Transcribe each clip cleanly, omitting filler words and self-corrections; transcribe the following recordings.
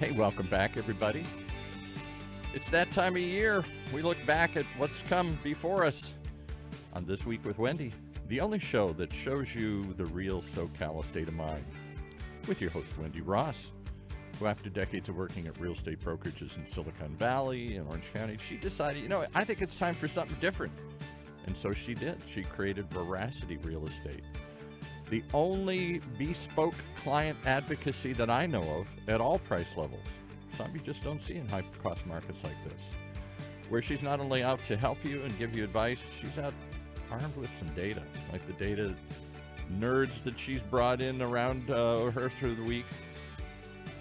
Hey, welcome back, everybody. It's that time of year. We look back at what's come before us on This Week with Wendy, the only show that shows you the real SoCal state of mind, with your host, Wendy Ross, who after decades of working at real estate brokerages in Silicon Valley and Orange County, she decided, I think it's time for something different. And so she did. She created Veracity Real Estate, the only bespoke client advocacy that I know of at all price levels. Some you just don't see in high-cost markets like this, where she's not only out to help you and give you advice, she's out armed with some data, like the data nerds that she's brought in around her through the week,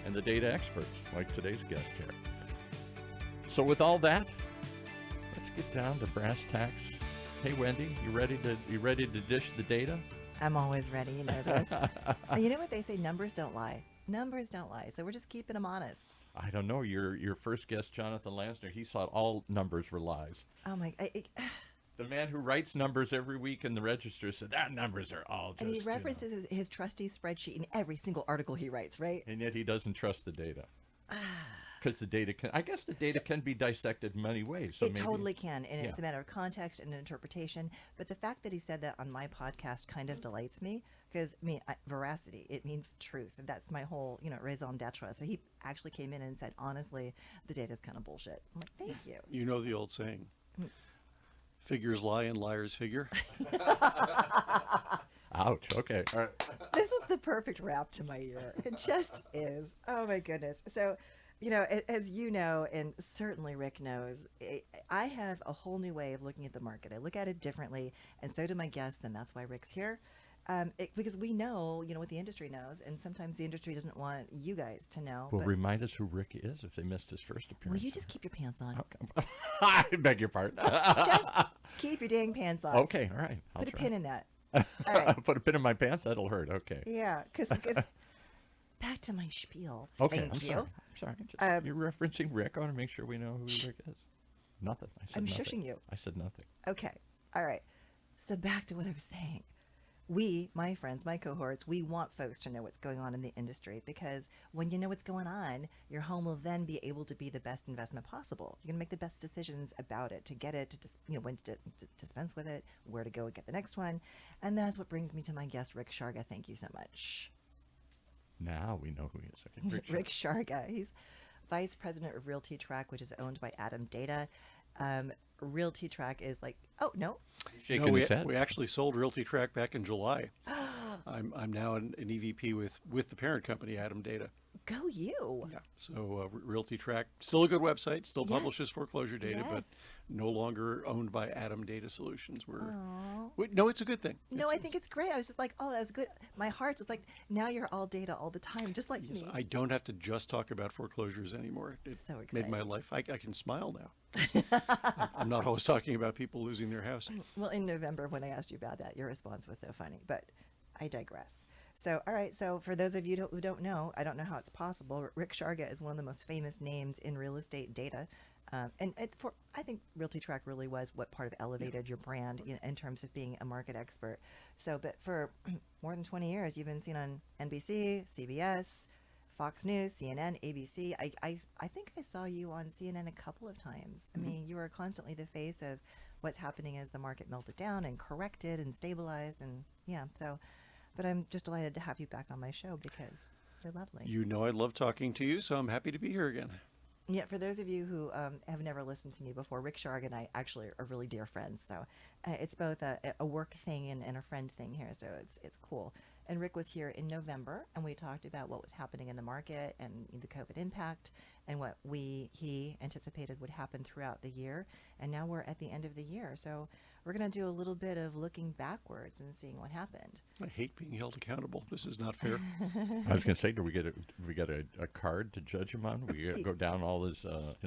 and the data experts, like today's guest here. So with all that, let's get down to brass tacks. Hey, Wendy, you ready to dish the data? I'm always ready, you know this. You know what they say, numbers don't lie. Numbers don't lie, so we're just keeping them honest. I don't know. Your first guest, Jonathan Lansner, he thought all numbers were lies. Oh my! The man who writes numbers every week in the register said that numbers are all just. And he references his trusty spreadsheet in every single article he writes, right? And yet he doesn't trust the data. Because the data can be dissected many ways. So it totally can, and it's a matter of context and interpretation. But the fact that he said that on my podcast kind of delights me, because veracity, it means truth. That's my whole, raison d'etre. So he actually came in and said, honestly, the data's kind of bullshit. I'm like, thank you. You know the old saying, figures lie and liars figure. Ouch. Okay. All right. This is the perfect wrap to my ear. It just is. Oh my goodness. So, as you know, and certainly Rick knows, I have a whole new way of looking at the market. I look at it differently, and so do my guests, and that's why Rick's here. Because we know, what the industry knows, and sometimes the industry doesn't want you guys to know. Well, remind us who Rick is if they missed his first appearance. Will you just keep your pants on? Okay. I beg your pardon. Just keep your dang pants on. Okay, all right. Put a pin in that. All right. Put a pin in my pants? That'll hurt. Okay. Yeah, because back to my spiel. Okay, Thank you. I'm sorry. Just, you're referencing Rick. I want to make sure we know who Rick is. Nothing. I'm nothing. shushing you. I said nothing. Okay. All right. So back to what I was saying. We, my friends, my cohorts, we want folks to know what's going on in the industry, because when you know what's going on, your home will then be able to be the best investment possible. You're going to make the best decisions about it, to get it, to when to dispense with it, where to go and get the next one. And that's what brings me to my guest, Rick Sharga. Thank you so much. Now we know who he is. Okay, Rick Sharga. He's Vice President of Realty Track, which is owned by ATTOM Data. Realty Track is like, oh, no. Shaking his head. We actually sold Realty Track back in July. I'm now an EVP with the parent company, ATTOM Data. Go you. Yeah. So Realty Track, still a good website, still publishes foreclosure data, but no longer owned by ATTOM Data Solutions. No, it's a good thing. No, I think it's great. I was just like, oh, that's good. My heart's just like, now you're all data all the time, just like me. I don't have to just talk about foreclosures anymore. It so exciting. made my life, I can smile now. I'm not always talking about people losing their house. Well, in November, when I asked you about that, your response was so funny, but I digress. So, all right. So for those of you who don't know, I don't know how it's possible. Rick Sharga is one of the most famous names in real estate data. I think Realty Track really was what part of elevated your brand in terms of being a market expert. So, but for more than 20 years, you've been seen on NBC, CBS, Fox News, CNN, ABC. I think I saw you on CNN a couple of times. I mean, you were constantly the face of what's happening as the market melted down and corrected and stabilized. And but I'm just delighted to have you back on my show because you're lovely. You know I love talking to you, so I'm happy to be here again. Yeah, for those of you who have never listened to me before, Rick Sharga and I actually are really dear friends. So it's both a work thing and a friend thing here. So it's cool. And Rick was here in November, and we talked about what was happening in the market and the COVID impact and what he anticipated would happen throughout the year. And now we're at the end of the year. So we're going to do a little bit of looking backwards and seeing what happened. I hate being held accountable. This is not fair. I was going to say, do we get a card to judge him on? We go down all his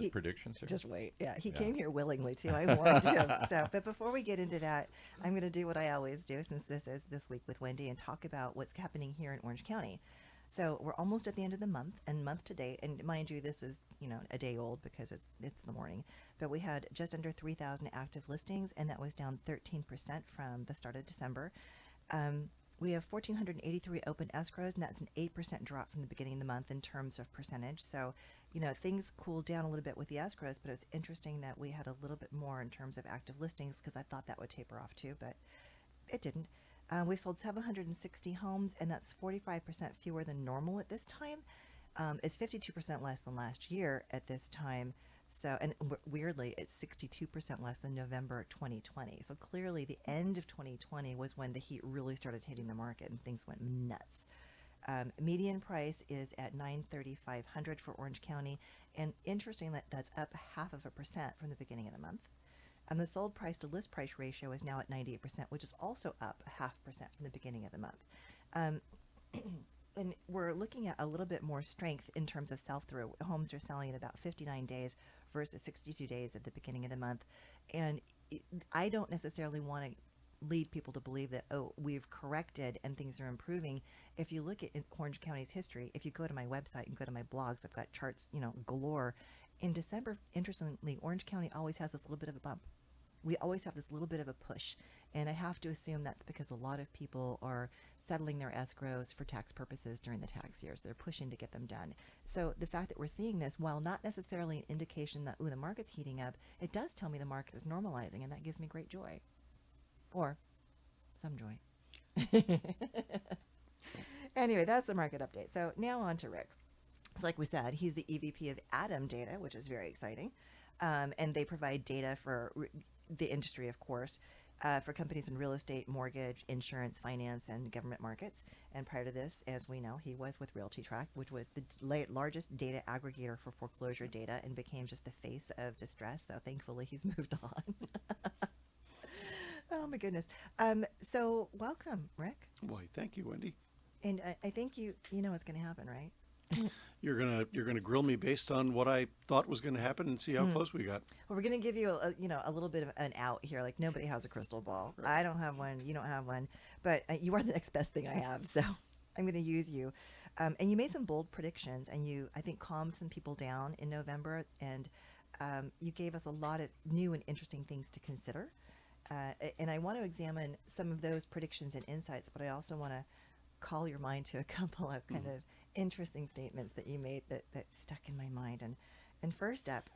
predictions here? Just wait. Yeah, he came here willingly, too. I warned him. But before we get into that, I'm going to do what I always do, since this is This Week with Wendy, and talk about what's happening here in Orange County. So we're almost at the end of the month, and month to date, and mind you, this is, a day old because it's the morning, but we had just under 3,000 active listings, and that was down 13% from the start of December. We have 1,483 open escrows, and that's an 8% drop from the beginning of the month in terms of percentage. So, things cooled down a little bit with the escrows, but it's interesting that we had a little bit more in terms of active listings because I thought that would taper off too, but it didn't. We sold 760 homes, and that's 45% fewer than normal at this time. It's 52% less than last year at this time. So, and weirdly, it's 62% less than November 2020. So clearly the end of 2020 was when the heat really started hitting the market and things went nuts. Median price is at $935,000 for Orange County. And interesting that that's up 0.5% from the beginning of the month. And the sold price to list price ratio is now at 98%, which is also up 0.5% from the beginning of the month. And we're looking at a little bit more strength in terms of sell-through. Homes are selling in about 59 days versus 62 days at the beginning of the month. And I don't necessarily want to lead people to believe that, oh, we've corrected and things are improving. If you look at Orange County's history, if you go to my website and go to my blogs, I've got charts, galore. In December, interestingly, Orange County always has this little bit of a bump. We always have this little bit of a push. And I have to assume that's because a lot of people are settling their escrows for tax purposes during the tax years. They're pushing to get them done. So the fact that we're seeing this, while not necessarily an indication that, the market's heating up, it does tell me the market is normalizing, and that gives me great joy. Or some joy. Anyway, that's the market update. So now on to Rick. So like we said, he's the EVP of ATTOM Data, which is very exciting. And they provide data for the industry, of course, for companies in real estate, mortgage, insurance, finance, and government markets. And prior to this, as we know, he was with RealtyTrack, which was the largest data aggregator for foreclosure data and became just the face of distress. So thankfully, he's moved on. Oh, my goodness. So welcome, Rick. Why, thank you, Wendy. And I think you know what's going to happen, right? You're gonna grill me based on what I thought was going to happen and see how close we got. Well, we're going to give you a little bit of an out here. Like nobody has a crystal ball. Right. I don't have one. You don't have one. But you are the next best thing I have. So I'm going to use you. And you made some bold predictions, and you, I think, calmed some people down in November, and you gave us a lot of new and interesting things to consider. And I want to examine some of those predictions and insights, but I also want to call your mind to a couple of kind of interesting statements that you made that stuck in my mind. And first up,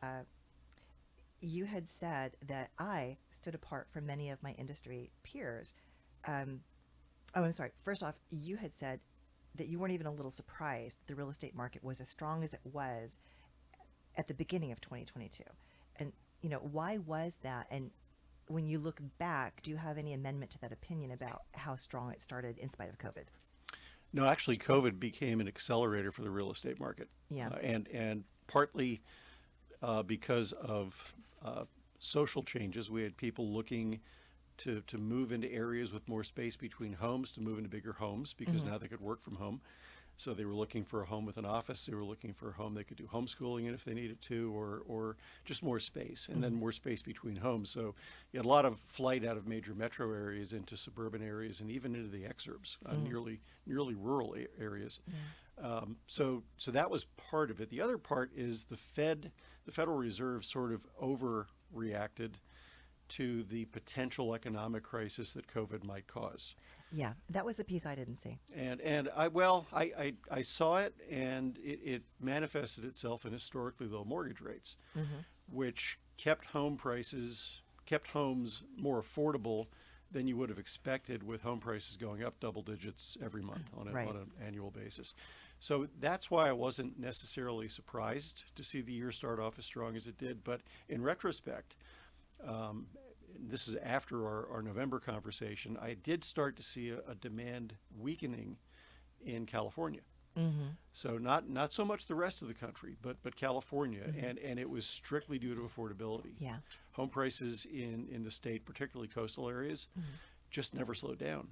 you had said that I stood apart from many of my industry peers. I'm sorry. First off, you had said that you weren't even a little surprised the real estate market was as strong as it was at the beginning of 2022. And, why was that? And when you look back, do you have any amendment to that opinion about how strong it started in spite of COVID? No, actually, COVID became an accelerator for the real estate market. Yeah. And partly because of social changes, we had people looking to move into areas with more space between homes, to move into bigger homes, because now they could work from home. So they were looking for a home with an office. They were looking for a home they could do homeschooling in if they needed to, or just more space, and then more space between homes. So you had a lot of flight out of major metro areas into suburban areas and even into the exurbs, nearly rural areas. So that was part of it. The other part is the Federal Reserve sort of overreacted to the potential economic crisis that COVID might cause. Yeah, that was the piece I didn't see. And I saw it, and it manifested itself in historically low mortgage rates, which kept homes more affordable than you would have expected, with home prices going up double digits every month on an annual basis. So that's why I wasn't necessarily surprised to see the year start off as strong as it did. But in retrospect, this is after our November conversation, I did start to see a demand weakening in California. So not so much the rest of the country, but California, and it was strictly due to affordability. Yeah. Home prices in the state, particularly coastal areas, just never slowed down.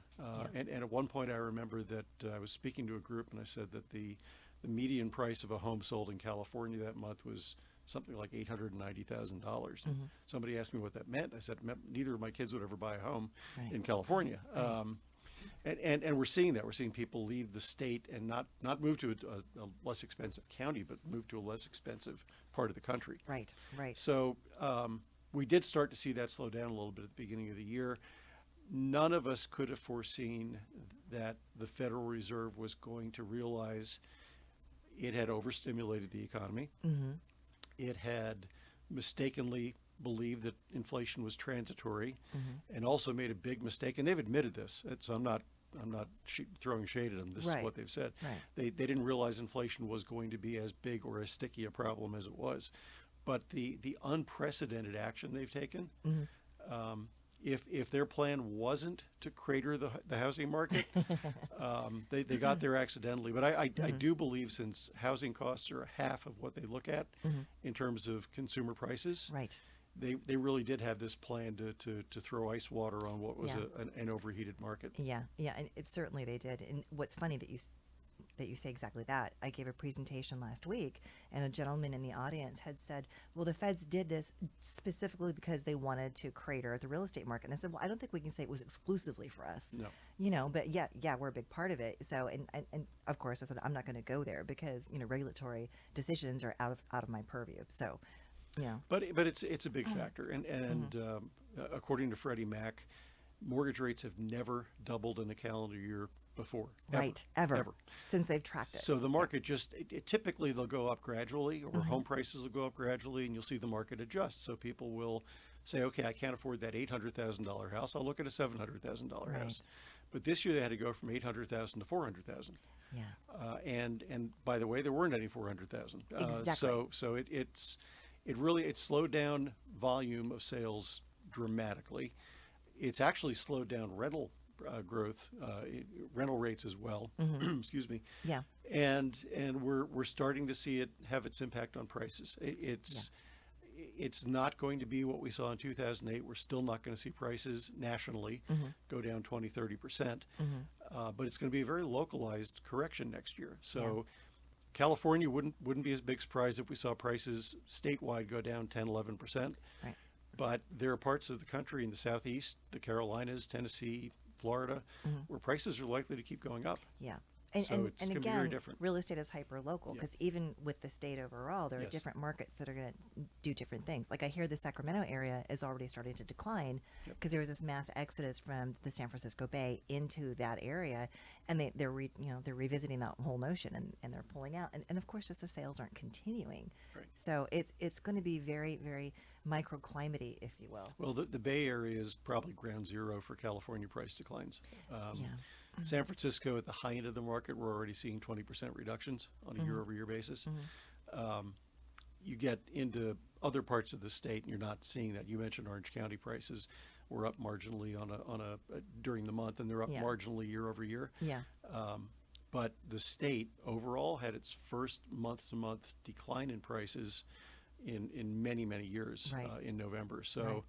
And at one point I remember that I was speaking to a group, and I said that the median price of a home sold in California that month was something like $890,000. Somebody asked me what that meant. I said, neither of my kids would ever buy a home in California. And we're seeing that. We're seeing people leave the state and not move to a less expensive county, but move to a less expensive part of the country. Right. So we did start to see that slow down a little bit at the beginning of the year. none of us could have foreseen that the Federal Reserve was going to realize it had overstimulated the economy. It had mistakenly believed that inflation was transitory, and also made a big mistake. And they've admitted this. So I'm not throwing shade at them. This is what they've said. They didn't realize inflation was going to be as big or as sticky a problem as it was. But the unprecedented action they've taken, if their plan wasn't to crater the housing market, they got there accidentally. But I do believe, since housing costs are half of what they look at in terms of consumer prices, they really did have this plan to throw ice water on what was an overheated market. Yeah, and it certainly they did. And what's funny that you say exactly that. I gave a presentation last week, and a gentleman in the audience had said, well, the feds did this specifically because they wanted to crater the real estate market. And I said, well, I don't think we can say it was exclusively for us. No. You know, but yeah, we're a big part of it. So, and of course, I said, I'm not going to go there because, you know, regulatory decisions are out of my purview. So, yeah. But it's a big factor. And according to Freddie Mac, mortgage rates have never doubled in a calendar year before. Ever. Since they've tracked it. So the market typically they'll go up gradually, or home prices will go up gradually, and you'll see the market adjust. So people will say, okay, I can't afford that $800,000 house. I'll look at a $700,000 house. But this year they had to go from $800,000 to $400,000. Yeah. And by the way, there weren't any $400,000. Exactly. So it really slowed down volume of sales dramatically. It's actually slowed down rental growth, rental rates as well. Excuse me. Yeah. And we're starting to see it have its impact on prices. It's not going to be what we saw in 2008. We're still not going to see prices nationally go down 20-30%. But it's going to be a very localized correction next year. So California wouldn't be as big surprise if we saw prices statewide go down 10-11%. Right. But there are parts of the country in the Southeast, the Carolinas, Tennessee, Florida, where prices are likely to keep going up. Yeah. So it's and gonna be very again, different. real estate is hyper local because even with the state overall, there are Yes. different markets that are going to do different things. Like I hear the Sacramento area is already starting to decline because there was this mass exodus from the San Francisco Bay into that area, and they're revisiting that whole notion and they're pulling out, and of course just the sales aren't continuing. Right. So it's going to be very, very microclimatey, if you will. Well, the Bay Area is probably ground zero for California price declines. San Francisco, at the high end of the market, we're already seeing 20% reductions on a year-over-year basis. You get into other parts of the state, and you're not seeing that. You mentioned Orange County prices were up marginally on a during the month, and they're up marginally year-over-year. Yeah. But the state overall had its first month-to-month decline in prices in many, many years in November. So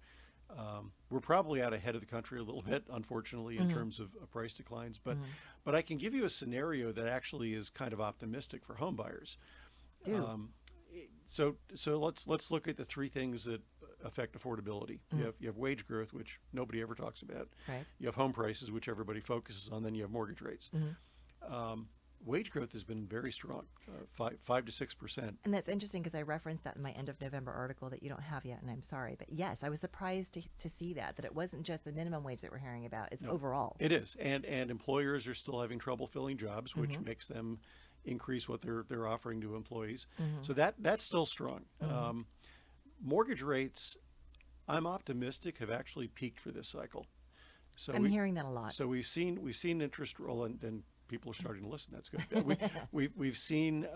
we're probably out ahead of the country a little bit, unfortunately, in terms of price declines. But I can give you a scenario that actually is kind of optimistic for home buyers. So let's look at the three things that affect affordability. You have wage growth, which nobody ever talks about. Right. You have home prices, which everybody focuses on. Then you have mortgage rates. Wage growth has been very strong, 5 to 6%. And that's interesting because I referenced that in my end of November article that you don't have yet, and I'm sorry. But yes, I was surprised to see that it wasn't just the minimum wage that we're hearing about. It's overall. It is. And employers are still having trouble filling jobs, which makes them increase what they're offering to employees. So that's still strong. Mortgage rates, I'm optimistic, have actually peaked for this cycle. So I'm hearing that a lot. So we've seen interest roll, and then people are starting to listen. That's good. We've seen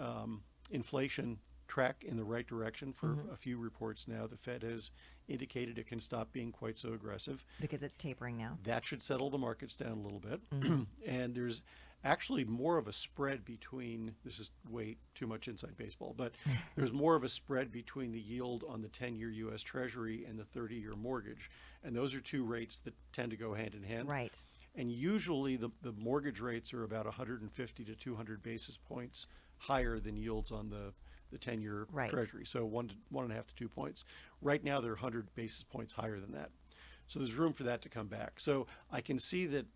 inflation track in the right direction for a few reports now. The Fed has indicated it can stop being quite so aggressive because it's tapering now. That should settle the markets down a little bit. And there's actually more of a spread between, this is way too much inside baseball, but there's more of a spread between the yield on the 10-year U.S. Treasury and the 30-year mortgage. And those are two rates that tend to go hand in hand. Right. And usually the mortgage rates are about 150 to 200 basis points higher than yields on the 10-year Treasury. So 1.5 to 2 points. Right now they're 100 basis points higher than that. So there's room for that to come back. So I can see that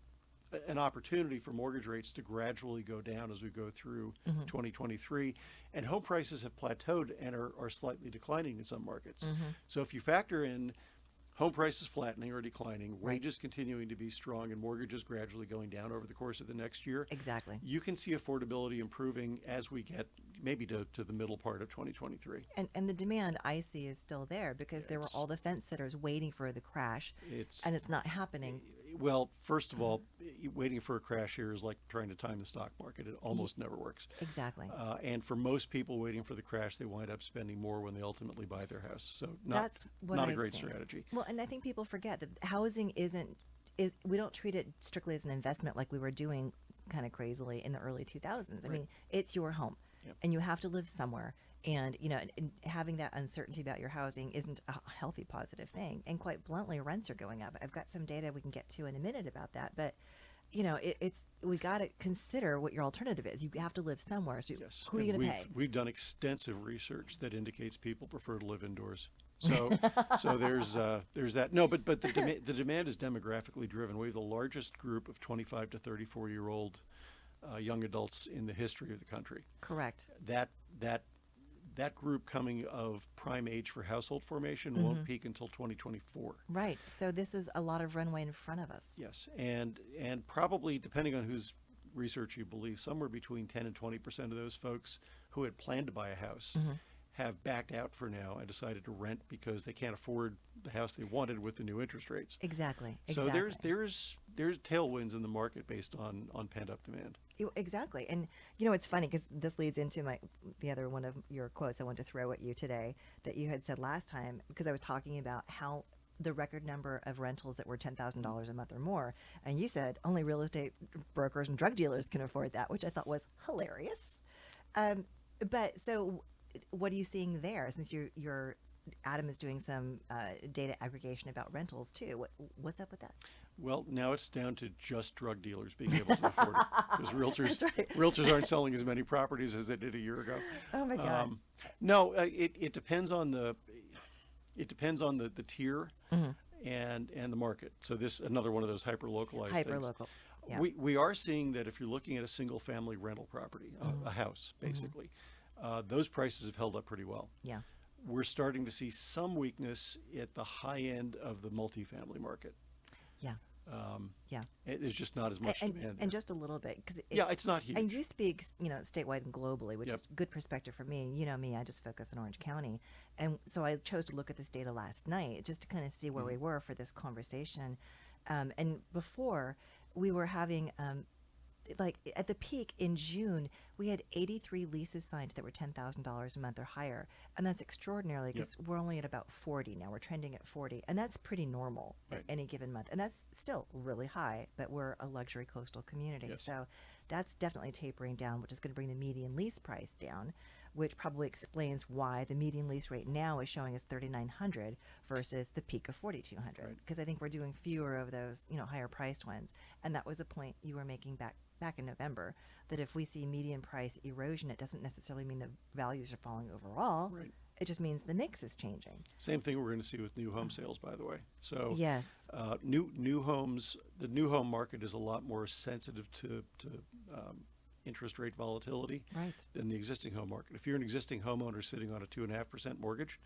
an opportunity for mortgage rates to gradually go down as we go through 2023. And home prices have plateaued and are slightly declining in some markets. So if you factor in home prices flattening or declining, wages continuing to be strong, and mortgages gradually going down over the course of the next year, Exactly. you can see affordability improving as we get maybe to the middle part of 2023. And the demand I see is still there because there were It's- all the fence sitters waiting for the crash, It's and it's not happening. Well, first of all, waiting for a crash here is like trying to time the stock market. It almost never works. Exactly. And for most people waiting for the crash, they wind up spending more when they ultimately buy their house. So That's what not a I've great seen. strategy. Well, and I think people forget that housing is we don't treat it strictly as an investment like we were doing kind of crazily in the early 2000s. I Right. mean, it's your home, Yep. and you have to live somewhere. And and having that uncertainty about your housing isn't a healthy, positive thing. And quite bluntly, rents are going up. I've got some data we can get to in a minute about that, but it's we got to consider what your alternative is. You have to live somewhere. So Yes. who are you And going to pay? We've done extensive research that indicates people prefer to live indoors. So there's that. No, but the demand is demographically driven. We have the largest group of 25 to 34-year-old young adults in the history of the country. Correct. That group coming of prime age for household formation won't peak until 2024. Right. So this is a lot of runway in front of us. Yes, and probably, depending on whose research you believe, somewhere between 10 and 20% of those folks who had planned to buy a house have backed out for now and decided to rent because they can't afford the house they wanted with the new interest rates. Exactly. So Exactly. there's tailwinds in the market based on pent up demand. Exactly. And it's funny because this leads into the other one of your quotes I want to throw at you today that you had said last time, because I was talking about how the record number of rentals that were $10,000 a month or more, and you said only real estate brokers and drug dealers can afford that, which I thought was hilarious. But so what are you seeing there, since your Adam is doing some data aggregation about rentals too? What's up with that? Well, now it's down to just drug dealers being able to afford it, because realtors That's right. realtors aren't selling as many properties as they did a year ago. Oh my God. No, it depends on the tier and the market. So this another one of those hyper localized things. Hyper-local. Yeah. We are seeing that if you're looking at a single family rental property, a house basically, those prices have held up pretty well. Yeah. We're starting to see some weakness at the high end of the multifamily market. Yeah. Yeah. There's just not as much demand. And just a little bit, because It's not huge. and you speak statewide and globally, which Yep. is good perspective for me. And you know me, I just focus on Orange County, and so I chose to look at this data last night just to kind of see where we were for this conversation. And before, we were having like at the peak in June, we had 83 leases signed that were $10,000 a month or higher, and that's extraordinary because we're only at about 40 now. We're trending at 40, and that's pretty normal Right. at any given month, and that's still really high. But we're a luxury coastal community, Yes. so that's definitely tapering down, which is going to bring the median lease price down, which probably explains why the median lease rate now is showing us $3,900 versus the peak of $4,200. Right. Because I think we're doing fewer of those, higher priced ones, and that was a point you were making back in November, that if we see median price erosion, it doesn't necessarily mean the values are falling overall. Right. It just means the mix is changing. Same thing we're going to see with new home sales, by the way. So Yes. new homes, the new home market is a lot more sensitive to interest rate volatility Right. than the existing home market. If you're an existing homeowner sitting on a 2.5% mortgage,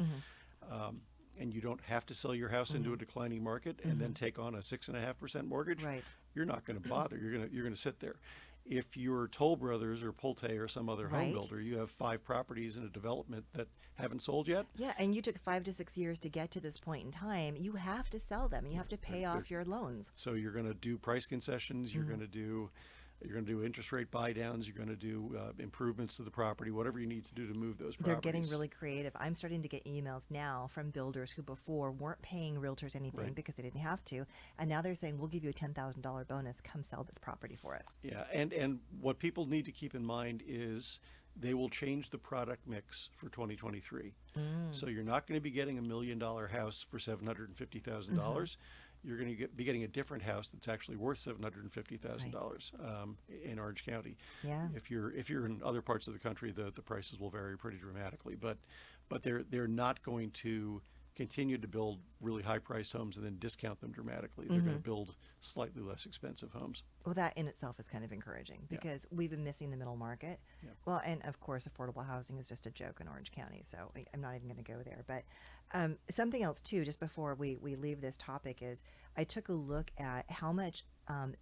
and you don't have to sell your house into a declining market and then take on a 6.5% mortgage, Right. you're not going to bother. You're going to sit there. If you're Toll Brothers or Pulte or some other home Right. builder, you have 5 properties in a development that haven't sold yet. Yeah, and you took 5 to 6 years to get to this point in time. You have to sell them. You have to pay off your loans. So you're going to do price concessions. You're going to do interest rate buy downs. You're going to do improvements to the property. Whatever you need to do to move those properties. They're getting really creative. I'm starting to get emails now from builders who before weren't paying realtors anything Right. because they didn't have to, and now they're saying, we'll give you a $10,000 bonus. Come sell this property for us. Yeah, and what people need to keep in mind is they will change the product mix for 2023. So you're not going to be getting $1 million house for $750,000. You're going to be getting a different house that's actually worth $750,000 in Orange County. Yeah. If you're in other parts of the country, the prices will vary pretty dramatically. But they're not going to continue to build really high-priced homes and then discount them dramatically. They're going to build slightly less expensive homes. Well, that in itself is kind of encouraging because we've been missing the middle market. Yeah. Well, and of course, affordable housing is just a joke in Orange County, so I'm not even going to go there. But something else, too, just before we leave this topic is I took a look at how much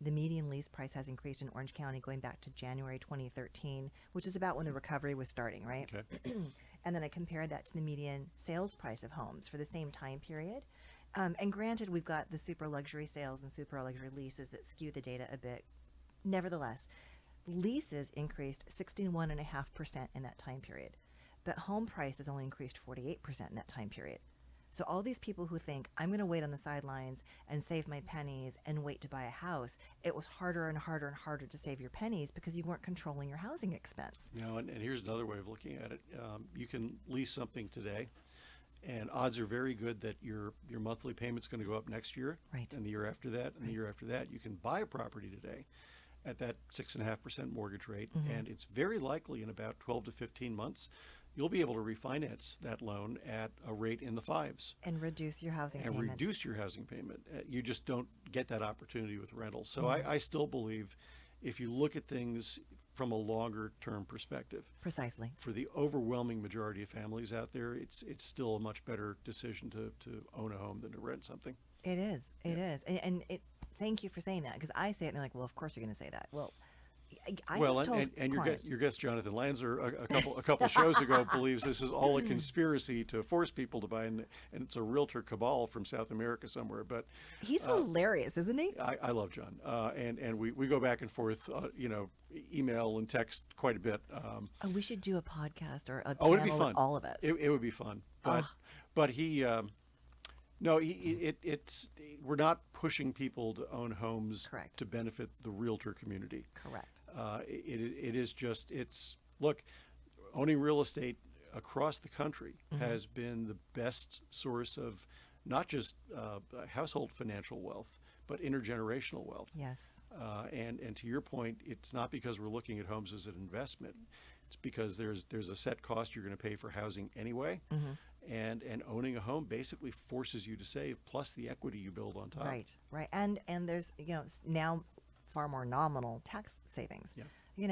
the median lease price has increased in Orange County going back to January 2013, which is about when the recovery was starting, right? Okay. And then I compared that to the median sales price of homes for the same time period. And granted, we've got the super luxury sales and super luxury leases that skew the data a bit. Nevertheless, leases increased 61.5% in that time period, but home prices only increased 48% in that time period. So all these people who think, I'm going to wait on the sidelines and save my pennies and wait to buy a house, it was harder and harder and harder to save your pennies because you weren't controlling your housing expense. Now, and here's another way of looking at it. You can lease something today, and odds are very good that your monthly payment's going to go up next year, Right. and the year after that, and the year after that. You can buy a property today at that 6.5% mortgage rate, and it's very likely in about 12 to 15 months, you'll be able to refinance that loan at a rate in the 5s. And reduce your housing And payment. reduce your housing payment. You just don't get that opportunity with rentals. So I still believe if you look at things from a longer term perspective, Precisely. for the overwhelming majority of families out there, it's still a much better decision to own a home than to rent something. It is. It is. And thank you for saying that because I say it and they're like, well, of course you're going to say that. Well, I Well, have told and clients, your guest Jonathan Lanzer a couple shows ago believes this is all a conspiracy to force people to buy, and it's a realtor cabal from South America somewhere. But he's hilarious, isn't he? I love John, and we go back and forth, email and text quite a bit. Oh, we should do a podcast or a Oh, panel it'd be fun. with all of us. It would be fun, but he. No, it's we're not pushing people to own homes Correct. to benefit the realtor community. Correct. It is just, look, owning real estate across the country has been the best source of not just household financial wealth, but intergenerational wealth. Yes. And to your point, it's not because we're looking at homes as an investment. It's because there's a set cost you're going to pay for housing anyway. And owning a home basically forces you to save, plus the equity you build on top. Right. Right. And there's now far more nominal tax savings. Yeah.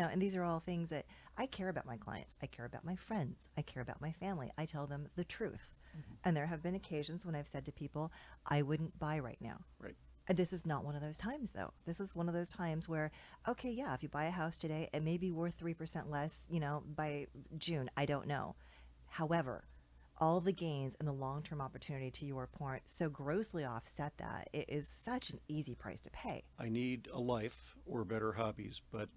And these are all things that I care about my clients. I care about my friends. I care about my family. I tell them the truth. And there have been occasions when I've said to people, I wouldn't buy right now. Right. And this is not one of those times, though. This is one of those times where, okay, yeah, if you buy a house today, it may be worth 3% less, by June. I don't know. However, all the gains and the long-term opportunity, to your point, so grossly offset that. It is such an easy price to pay. I need a life or better hobbies, but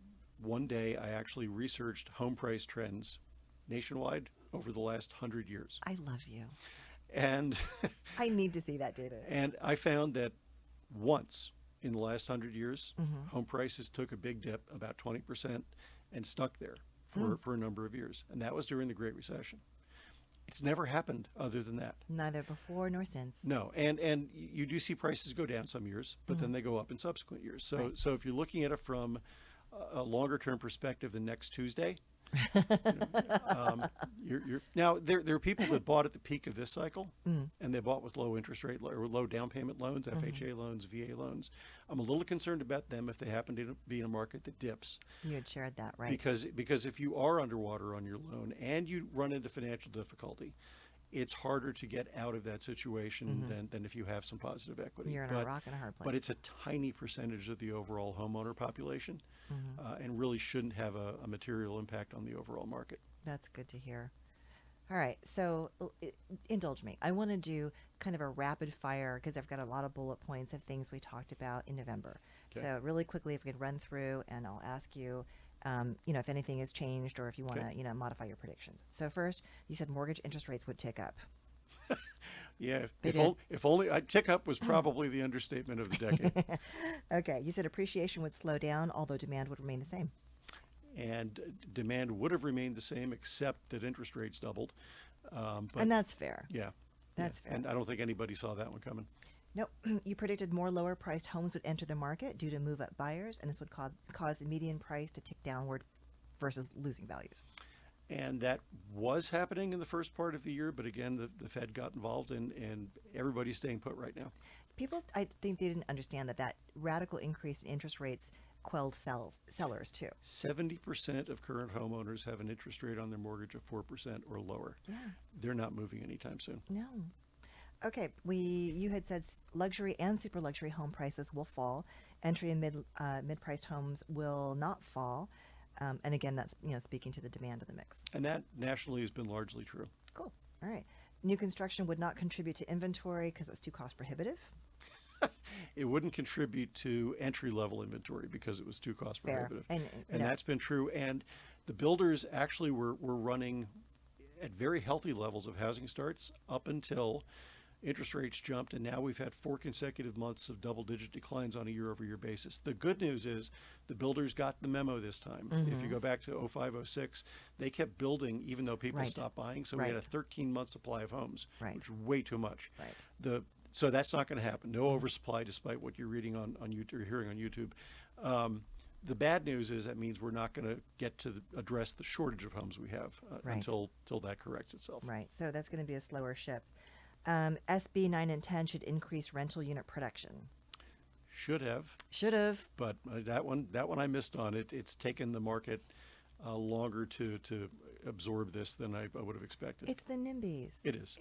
one day I actually researched home price trends nationwide over the last 100 years. I love you. And I need to see that data. and I found that once in the last 100 years, home prices took a big dip, about 20%, and stuck there for a number of years. And that was during the Great Recession. It's never happened other than that. Neither before nor since. No, and you do see prices go down some years, but then they go up in subsequent years. So Right. so if you're looking at it from a longer term perspective than next Tuesday, you're now there are people that bought at the peak of this cycle, and they bought with low interest rate or low down payment loans, FHA loans, VA loans. I'm a little concerned about them if they happen to be in a market that dips. You had shared that, right? Because if you are underwater on your loan and you run into financial difficulty, it's harder to get out of that situation than if you have some positive equity. You're in a rock and a hard place. But it's a tiny percentage of the overall homeowner population, and really shouldn't have a material impact on the overall market. That's good to hear. All right, so indulge me. I want to do kind of a rapid fire because I've got a lot of bullet points of things we talked about in November. Okay. So really quickly, if we could run through, and I'll ask you, if anything has changed or if you want to, Okay. modify your predictions. So first, you said mortgage interest rates would tick up. Yeah, They if, did. if only tick up was probably the understatement of the decade. Okay, you said appreciation would slow down, although demand would remain the same. And demand would have remained the same except that interest rates doubled. But And that's fair. yeah, That's yeah. fair. And I don't think anybody saw that one coming. Nope. You predicted more lower priced homes would enter the market due to move up buyers, and this would cause the median price to tick downward versus losing values. And that was happening in the first part of the year, but again, the Fed got involved, and everybody's staying put right now. People, I think they didn't understand that radical increase in interest rates quelled sellers too. 70% of current homeowners have an interest rate on their mortgage of 4% or lower. Yeah. They're not moving anytime soon. No. Okay, you had said luxury and super luxury home prices will fall. Entry and mid-priced homes will not fall. And again, that's speaking to the demand of the mix. And that nationally has been largely true. Cool. All right. New construction would not contribute to inventory because it's too cost prohibitive. It wouldn't contribute to entry-level inventory because it was too cost prohibitive. And that's been true. And the builders actually were running at very healthy levels of housing starts up until interest rates jumped, and now we've had 4 consecutive months of double-digit declines on a year-over-year basis. The good news is the builders got the memo this time. If you go back to 05, 06, they kept building even though people stopped buying. So we had a 13-month supply of homes, which is way too much. So that's not going to happen. No oversupply, despite what you're reading on YouTube or hearing on YouTube. The bad news is that means we're not going to get to address the shortage of homes we have until that corrects itself. Right. So that's going to be a slower ship. SB 9 and 10 should increase rental unit production. Should have. But that one I missed on. It's taken the market longer to absorb this than I would have expected. It's the NIMBYs. It is.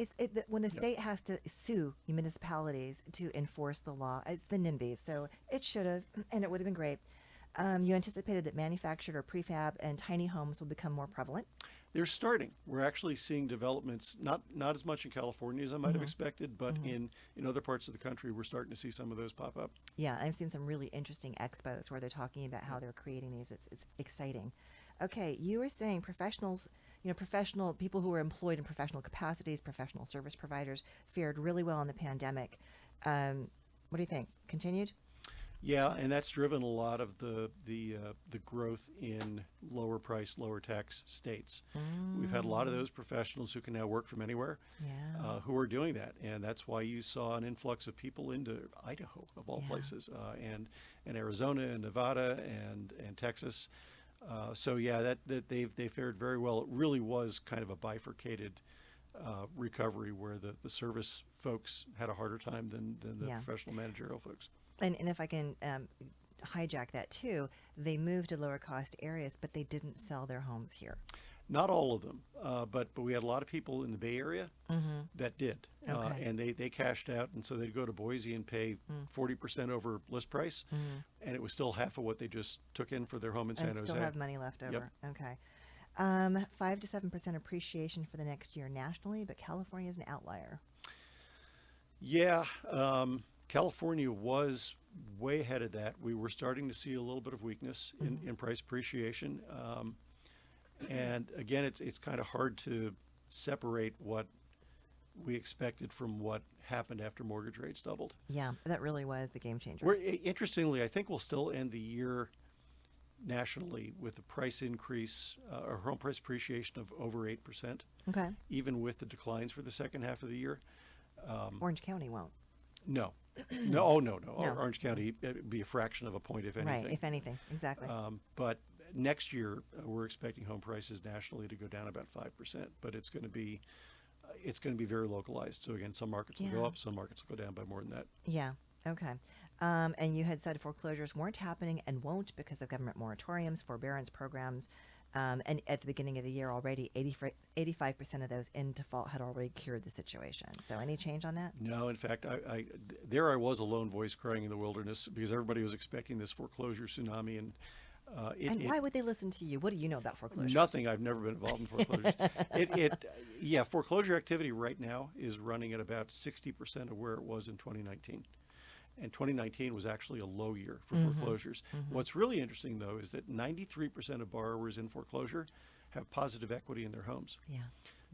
When the state has to sue municipalities to enforce the law, it's the NIMBYs. So it should have, and it would have been great. You anticipated that manufactured or prefab and tiny homes will become more prevalent. They're starting. We're actually seeing developments, not as much in California as I might have expected, but in other parts of the country, we're starting to see some of those pop up. Yeah, I've seen some really interesting expos where they're talking about how they're creating these. It's exciting. Okay, you were saying professionals, professional people who were employed in professional capacities, professional service providers, fared really well in the pandemic. What do you think? Continued? Yeah, and that's driven a lot of the growth in lower price, lower tax states. We've had a lot of those professionals who can now work from anywhere, who are doing that, and that's why you saw an influx of people into Idaho, of all places, and Arizona and Nevada and Texas. So yeah, that they fared very well. It really was kind of a bifurcated recovery where the service folks had a harder time than the professional managerial folks. And if I can hijack that too, they moved to lower cost areas, but they didn't sell their homes here. Not all of them, but we had a lot of people in the Bay Area that did, and they cashed out, and so they'd go to Boise and pay 40% over list price, and it was still half of what they just took in for their home in San Jose. Still have money left over. Yep. Okay. 5 to 7% appreciation for the next year nationally, but California is an outlier. Yeah. California was way ahead of that. We were starting to see a little bit of weakness in price appreciation. And again, it's kind of hard to separate what we expected from what happened after mortgage rates doubled. Yeah, that really was the game changer. Interestingly, I think we'll still end the year nationally with a price increase or home price appreciation of over 8%. Okay. Even with the declines for the second half of the year. Orange County won't. No. No. Orange County, it'd be a fraction of a point, if anything. Right, if anything, exactly. But next year, we're expecting home prices nationally to go down about 5%, but it's going to be very localized. So again, some markets will go up, some markets will go down by more than that. Yeah. Okay. And you had said foreclosures weren't happening and won't because of government moratoriums, forbearance programs. And at the beginning of the year already, 85% of those in default had already cured the situation. So any change on that? No, in fact, I was a lone voice crying in the wilderness because everybody was expecting this foreclosure tsunami. And why would they listen to you? What do you know about foreclosures? Nothing. I've never been involved in foreclosures. Foreclosure activity right now is running at about 60% of where it was in 2019. And 2019 was actually a low year for foreclosures. What's really interesting, though, is that 93% of borrowers in foreclosure have positive equity in their homes. Yeah.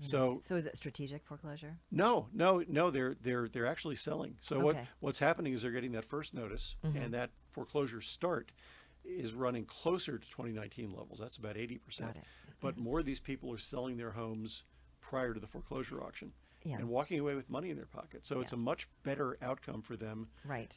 So is it strategic foreclosure? No. They're actually selling. So what's happening is they're getting that first notice, and that foreclosure start is running closer to 2019 levels. That's about 80%. But more of these people are selling their homes prior to the foreclosure auction. Yeah. And walking away with money in their pocket. So it's a much better outcome for them. Right.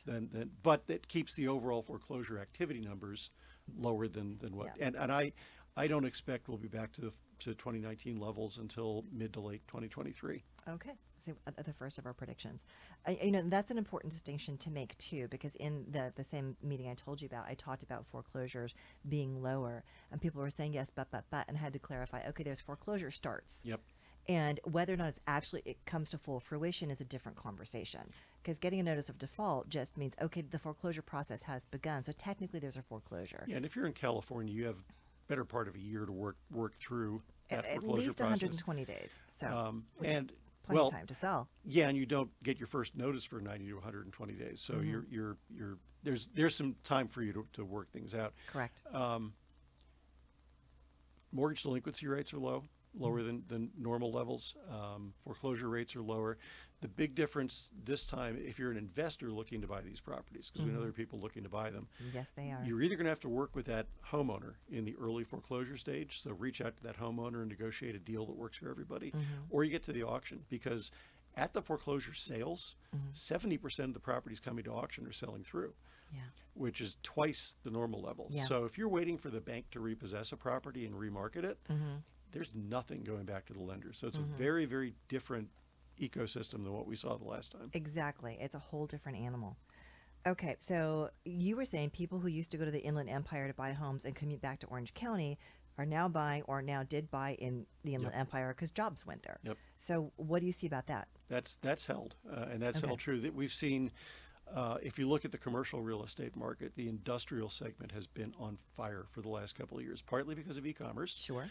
But it keeps the overall foreclosure activity numbers lower than what. Yeah. And I I don't expect we'll be back to 2019 levels until mid to late 2023. Okay. So the first of our predictions. That's an important distinction to make too, because in the same meeting I told you about, I talked about foreclosures being lower, and people were saying yes, but, and I had to clarify. Okay, there's foreclosure starts. Yep. And whether or not it comes to full fruition is a different conversation. Because getting a notice of default just means, okay, the foreclosure process has begun. So technically there's a foreclosure. Yeah, and if you're in California, you have better part of a year to work through that At foreclosure least process. 120 days. So which and is plenty of time to sell. Yeah, and you don't get your first notice for 90 to 120 days. So you're there's some time for you to work things out. Correct. Mortgage delinquency rates are lower than normal levels. Foreclosure rates are lower. The big difference this time, if you're an investor looking to buy these properties, because we know there are people looking to buy them, Yes, they are. you're either going to have to work with that homeowner in the early foreclosure stage, so reach out to that homeowner and negotiate a deal that works for everybody, or you get to the auction, because at the foreclosure sales, 70% of the properties coming to auction are selling through, Yeah. which is twice the normal level. Yeah. So if you're waiting for the bank to repossess a property and remarket it, there's nothing going back to the lender. So it's a very, very different ecosystem than what we saw the last time. Exactly. It's a whole different animal. Okay, so you were saying people who used to go to the Inland Empire to buy homes and commute back to Orange County are now buying, or now did buy, in the Inland Empire because jobs went there. Yep. So what do you see about that? That's held, and that's Okay. held true. That we've seen, if you look at the commercial real estate market, the industrial segment has been on fire for the last couple of years, partly because of e-commerce. Sure.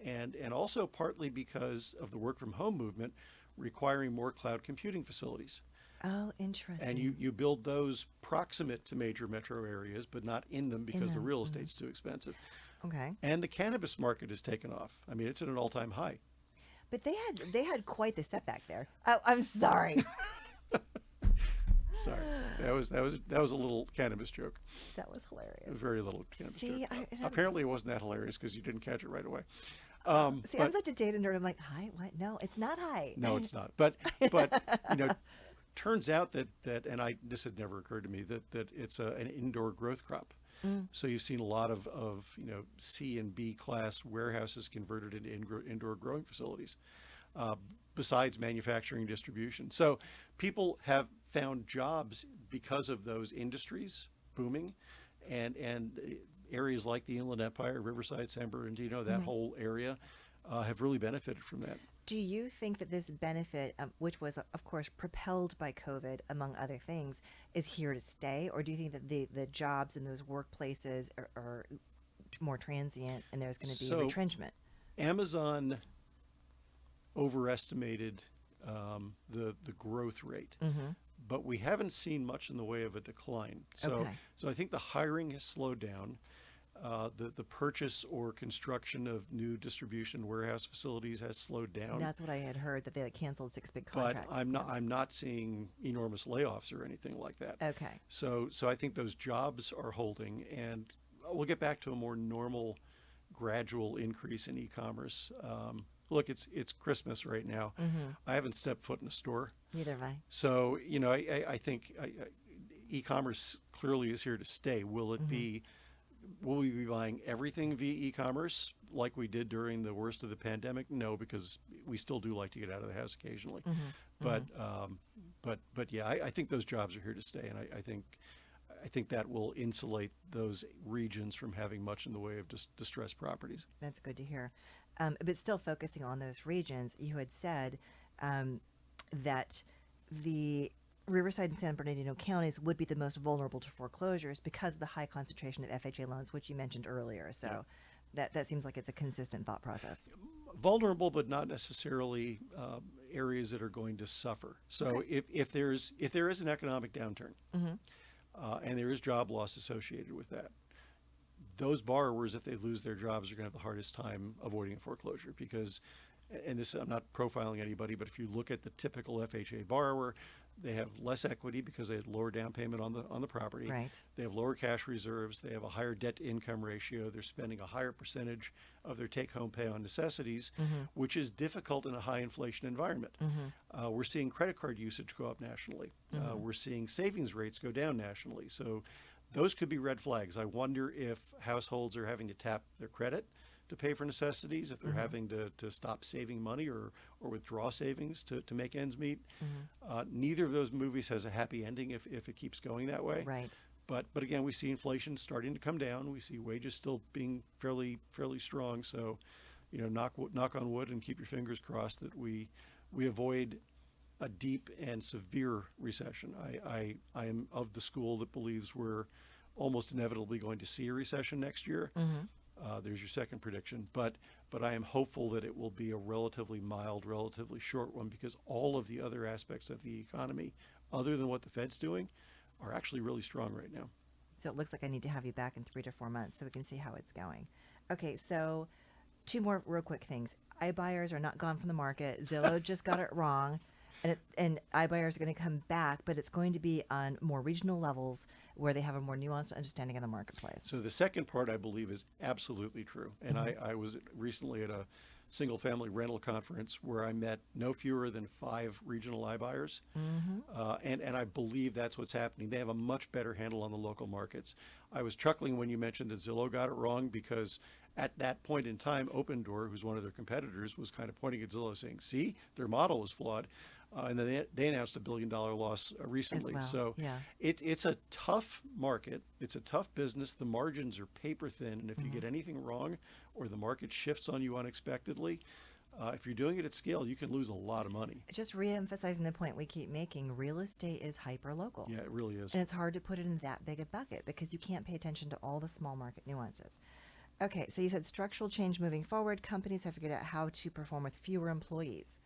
And also partly because of the work from home movement requiring more cloud computing facilities. Oh, interesting. And you build those proximate to major metro areas, but not in them because the real estate's too expensive. Okay. And the cannabis market has taken off. I mean, it's at an all-time high. But they had quite the setback there. Oh, I'm sorry. Sorry, that was a little cannabis joke. That was hilarious. A very little cannabis See, joke. I- Apparently, it wasn't that hilarious because you didn't catch it right away. See, I'm but- such a data nerd. I'm like, hi, what? No, it's not high. No, it's not. But turns out that this had never occurred to me that it's an indoor growth crop. So you've seen a lot of C and B class warehouses converted into indoor growing facilities, besides manufacturing and distribution. So people have found jobs because of those industries booming, and areas like the Inland Empire, Riverside, San Bernardino, that whole area have really benefited from that. Do you think that this benefit, which was, of course, propelled by COVID, among other things, is here to stay? Or do you think that the jobs in those workplaces are more transient and there's going to be retrenchment? Amazon overestimated the growth rate, but we haven't seen much in the way of a decline. So I think the hiring has slowed down. The purchase or construction of new distribution warehouse facilities has slowed down. That's what I had heard, that they canceled 6 big But contracts. I'm not seeing enormous layoffs or anything like that. Okay. So I think those jobs are holding, and we'll get back to a more normal, gradual increase in e-commerce. Look, it's Christmas right now. I haven't stepped foot in a store. Neither have I. So I think e-commerce clearly is here to stay. Will we be buying everything via e-commerce like we did during the worst of the pandemic? No, because we still do like to get out of the house occasionally. But yeah, I think those jobs are here to stay, and I think that will insulate those regions from having much in the way of distressed properties. That's good to hear. But still focusing on those regions, you had said that the Riverside and San Bernardino counties would be the most vulnerable to foreclosures because of the high concentration of FHA loans, which you mentioned earlier. So that seems like it's a consistent thought process. Vulnerable, but not necessarily areas that are going to suffer. So if there is an economic downturn and there is job loss associated with that, those borrowers, if they lose their jobs, are going to have the hardest time avoiding a foreclosure because, and this, I'm not profiling anybody, but if you look at the typical FHA borrower, they have less equity because they had lower down payment on the property. Right. They have lower cash reserves. They have a higher debt to income ratio. They're spending a higher percentage of their take home pay on necessities, which is difficult in a high inflation environment. We're seeing credit card usage go up nationally. We're seeing savings rates go down nationally. So those could be red flags. I wonder if households are having to tap their credit to pay for necessities, if they're having to stop saving money or withdraw savings to make ends meet. Neither of those movies has a happy ending if it keeps going that way. Right. But again, we see inflation starting to come down. We see wages still being fairly strong. So, knock on wood and keep your fingers crossed that we avoid a deep and severe recession. I am of the school that believes we're almost inevitably going to see a recession next year. There's your second prediction. But I am hopeful that it will be a relatively mild, relatively short one, because all of the other aspects of the economy, other than what the Fed's doing, are actually really strong right now. So it looks like I need to have you back in 3 to 4 months so we can see how it's going. Okay, so 2 more real quick things. iBuyers are not gone from the market. Zillow just got it wrong. And iBuyers are going to come back, but it's going to be on more regional levels where they have a more nuanced understanding of the marketplace. So the second part, I believe, is absolutely true. And I was recently at a single-family rental conference where I met no fewer than 5 regional iBuyers. And I believe that's what's happening. They have a much better handle on the local markets. I was chuckling when you mentioned that Zillow got it wrong, because at that point in time, Opendoor, who's one of their competitors, was kind of pointing at Zillow saying, see, their model was flawed. And then they announced $1 billion loss recently. As well, So yeah. it's a tough market. It's a tough business. The margins are paper thin. And if you get anything wrong or the market shifts on you unexpectedly, if you're doing it at scale, you can lose a lot of money. Just re-emphasizing the point we keep making, real estate is hyper-local. Yeah, it really is. And it's hard to put it in that big a bucket because you can't pay attention to all the small market nuances. Okay, so you said structural change moving forward. Companies have figured out how to perform with fewer employees.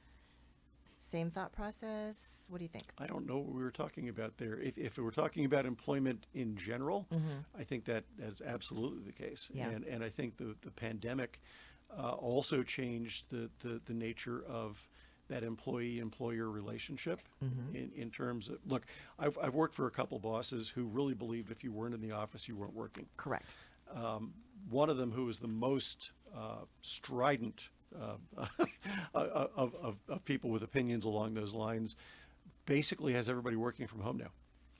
Same thought process? What do you think? I don't know what we were talking about there. If we were talking about employment in general, I think that is absolutely the case. Yeah. And I think the pandemic also changed the nature of that employee-employer relationship in terms of, look, I've worked for a couple bosses who really believed if you weren't in the office, you weren't working. Correct. One of them, who was the most strident of people with opinions along those lines, basically has everybody working from home now.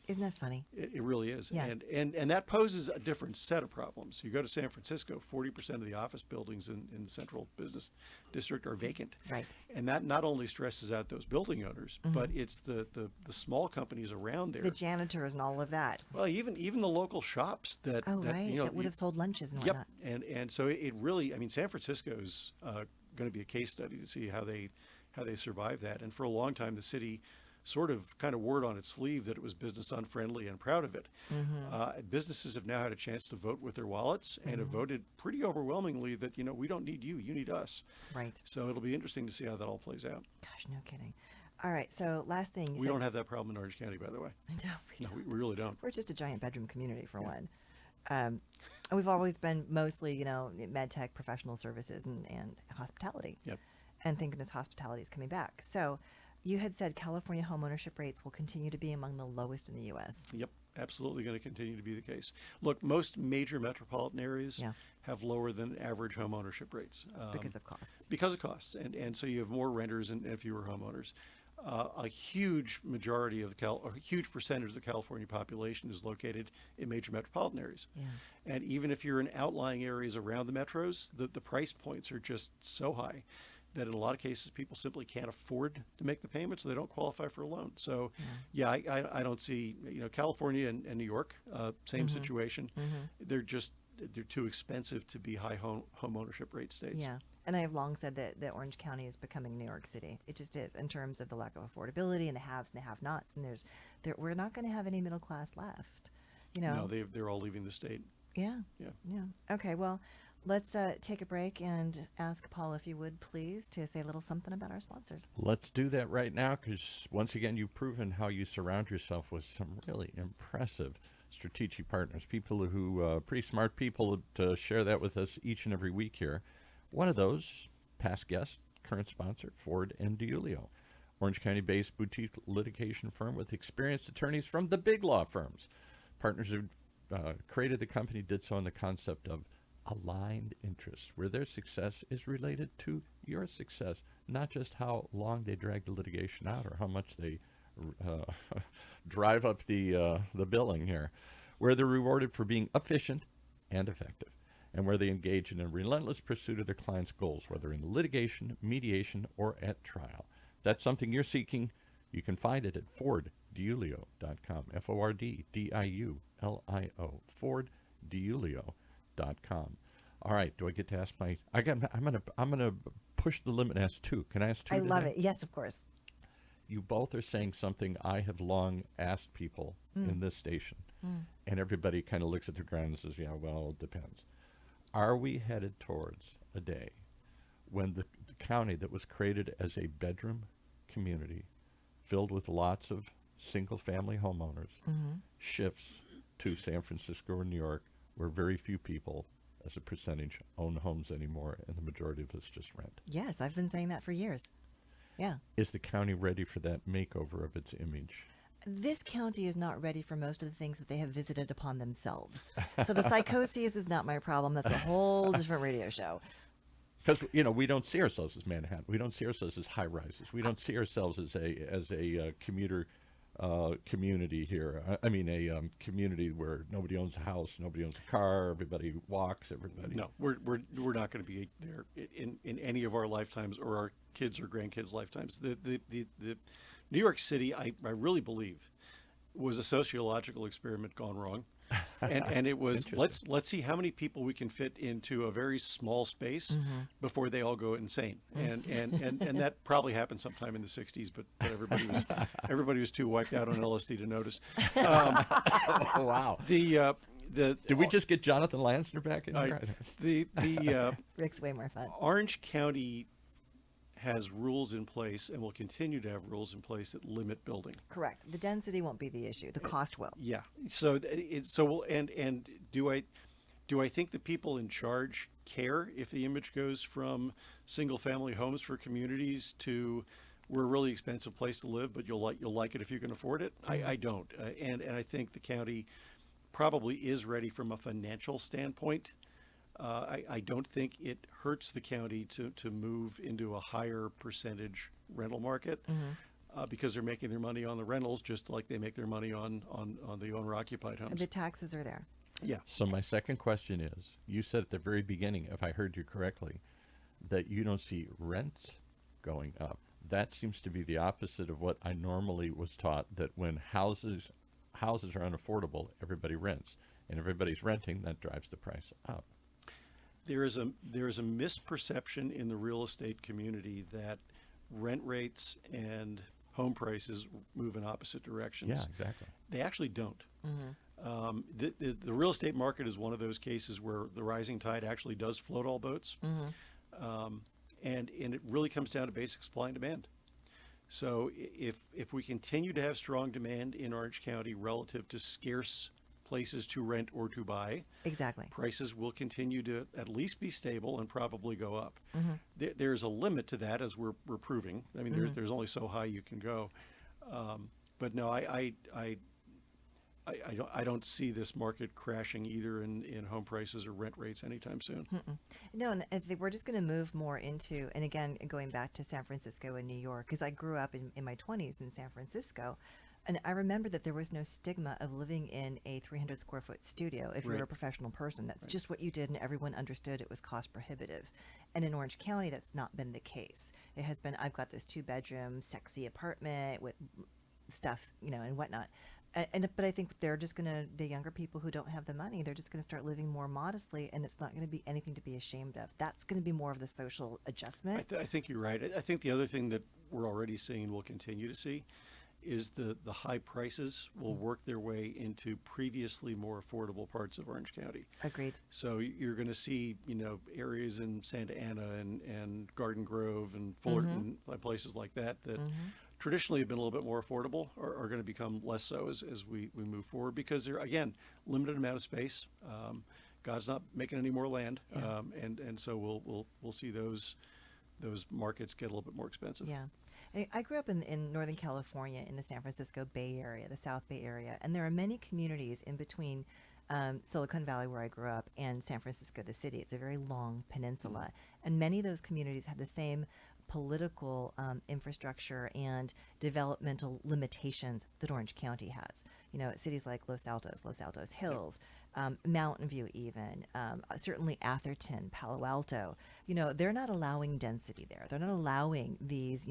Isn't that funny? It really is. Yeah. And that poses a different set of problems. You go to San Francisco, 40% of the office buildings in the central business district are vacant. Right. And that not only stresses out those building owners, but it's the small companies around there. The janitors and all of that. Well, even the local shops that Right. That would have sold lunches and whatnot. And so it really, I mean, San Francisco's going to be a case study to see how they survive that. And for a long time, the city sort of kind of wore it on its sleeve that it was business unfriendly and proud of it. Businesses have now had a chance to vote with their wallets and have voted pretty overwhelmingly that, we don't need you, you need us. Right. So it'll be interesting to see how that all plays out. Gosh, no kidding. All right, so last thing. We don't have that problem in Orange County, by the way. No, We really don't. we're just a giant bedroom community for one. And we've always been mostly, med tech, professional services, and hospitality. Yep. And thank goodness hospitality is coming back. So you had said California home ownership rates will continue to be among the lowest in the U.S. Yep, absolutely going to continue to be the case. Look, most major metropolitan areas have lower than average home ownership rates. Because of costs. Because of costs. And so you have more renters and fewer homeowners. A huge majority of a huge percentage of the California population is located in major metropolitan areas. Yeah. And even if you're in outlying areas around the metros, the price points are just so high that in a lot of cases people simply can't afford to make the payment, so they don't qualify for a loan. So, I don't see, California and New York, same situation. They're too expensive to be high home ownership rate states. Yeah. And I have long said that Orange County is becoming New York City. It just is, in terms of the lack of affordability and the haves and the have-nots. And we're not going to have any middle class left. No, they're all leaving the state. Yeah. Okay, well, let's take a break and ask Paul, if you would, please, to say a little something about our sponsors. Let's do that right now, because once again, you've proven how you surround yourself with some really impressive strategic partners, people who, pretty smart people, to share that with us each and every week here. One of those, past guest, current sponsor, Ford & DiIulio, Orange County-based boutique litigation firm with experienced attorneys from the big law firms. Partners who created the company did so in the concept of aligned interests, where their success is related to your success, not just how long they drag the litigation out or how much they drive up the billing here. where they're rewarded for being efficient and effective, and where they engage in a relentless pursuit of their clients' goals, whether in litigation, mediation, or at trial. If that's something you're seeking, you can find it at FordDiulio.com, FordDiulio, FordDiulio.com. All right, do I get to ask I'm gonna push the limit and ask two. Can I ask two I love today? it. Yes, of course. You both are saying something I have long asked people in this station, and everybody kind of looks at the ground and says, yeah, well, it depends. Are we headed towards a day when the county that was created as a bedroom community filled with lots of single-family homeowners shifts to San Francisco or New York, where very few people as a percentage own homes anymore, and the majority of us just rent? Yes, I've been saying that for years. Yeah. Is the county ready for that makeover of its image? This county is not ready for most of the things that they have visited upon themselves. So the psychoses is not my problem. That's a whole different radio show. Because we don't see ourselves as Manhattan. We don't see ourselves as high rises. We don't see ourselves as a commuter community here. I mean, a community where nobody owns a house, nobody owns a car, everybody walks, everybody. No, we're not going to be there in any of our lifetimes or our kids or grandkids' lifetimes. The New York City, I really believe, was a sociological experiment gone wrong. And it was let's see how many people we can fit into a very small space before they all go insane. And that probably happened sometime in the 60s, but everybody was too wiped out on LSD to notice. Oh, wow. Did we just get Jonathan Lansner back in here? Rick's way more fun. Orange County has rules in place and will continue to have rules in place that limit building. Correct. The density won't be the issue. The cost will. Yeah. So do I think the people in charge care if the image goes from single family homes for communities to we're a really expensive place to live, but you'll like it if you can afford it? I don't. And I think the county probably is ready from a financial standpoint. I don't think it hurts the county to move into a higher percentage rental market because they're making their money on the rentals just like they make their money on the owner-occupied homes. The taxes are there. Yeah. So my second question is, you said at the very beginning, if I heard you correctly, that you don't see rents going up. That seems to be the opposite of what I normally was taught, that when houses are unaffordable, everybody rents. And everybody's renting, that drives the price up. There is a misperception in the real estate community that rent rates and home prices move in opposite directions. Yeah, exactly. They actually don't. The real estate market is one of those cases where the rising tide actually does float all boats. And it really comes down to basic supply and demand. So if we continue to have strong demand in Orange County relative to scarce places to rent or to buy, exactly, prices will continue to at least be stable and probably go up. There's a limit to that, as we're proving. I mean, there's only so high you can go. But no, I don't see this market crashing either in home prices or rent rates anytime soon. No, and I think we're just going to move more into, and again, going back to San Francisco and New York, because I grew up in my 20s in San Francisco. And I remember that there was no stigma of living in a 300 square foot studio if you were a professional person. That's just what you did, and everyone understood it was cost prohibitive. And in Orange County, that's not been the case. It has been, I've got this 2-bedroom, sexy apartment with stuff, and whatnot. But I think they're just the younger people who don't have the money, they're just going to start living more modestly, and it's not going to be anything to be ashamed of. That's going to be more of the social adjustment. I think you're right. I think the other thing that we're already seeing and will continue to see is the high prices will work their way into previously more affordable parts of Orange County. Agreed. So you're going to see, areas in Santa Ana and Garden Grove and Fullerton, places like that traditionally have been a little bit more affordable are going to become less so as we move forward, because they're, again, limited amount of space. God's not making any more land. And so we'll see those markets get a little bit more expensive. Yeah. I grew up in Northern California in the San Francisco Bay Area, the South Bay Area, and there are many communities in between Silicon Valley, where I grew up, and San Francisco, the city. It's a very long peninsula, and many of those communities have the same political infrastructure and developmental limitations that Orange County has. Cities like Los Altos Hills, Mountain View even, certainly Atherton, Palo Alto, they're not allowing density there. They're not allowing these,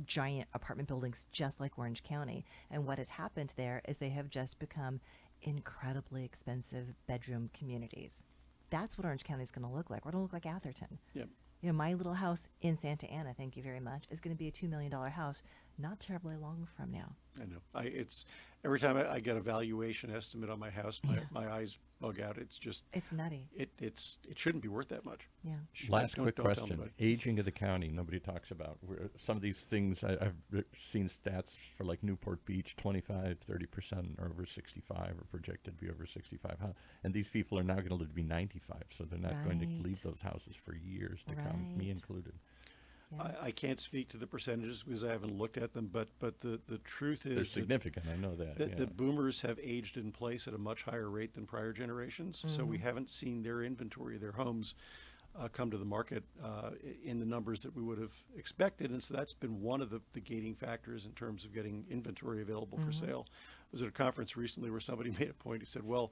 giant apartment buildings just like Orange County. And what has happened there is they have just become incredibly expensive bedroom communities. That's what Orange County is going to look like. We're going to look like Atherton. Yep. My little house in Santa Ana, thank you very much, is going to be a $2 million house not terribly long from now. I know. It's every time I get a valuation estimate on my house, my eyes bug out. It's just It's nutty. it shouldn't be worth that much. Yeah. Last quick don't tell question. anybody. Aging of the county, nobody talks about. Some of these things, I've seen stats for like Newport Beach, 25, 30% are over 65 or projected to be over 65. And these people are now going to live to be 95, so they're not going to Right. leave those houses for years to come, me Right. included. Yeah. I can't speak to the percentages because I haven't looked at them, but the truth They're is significant, I know that. that yeah. the boomers have aged in place at a much higher rate than prior generations. So we haven't seen their inventory, their homes, come to the market in the numbers that we would have expected. And so that's been one of the gating factors in terms of getting inventory available for sale. I was at a conference recently where somebody made a point. He said, well,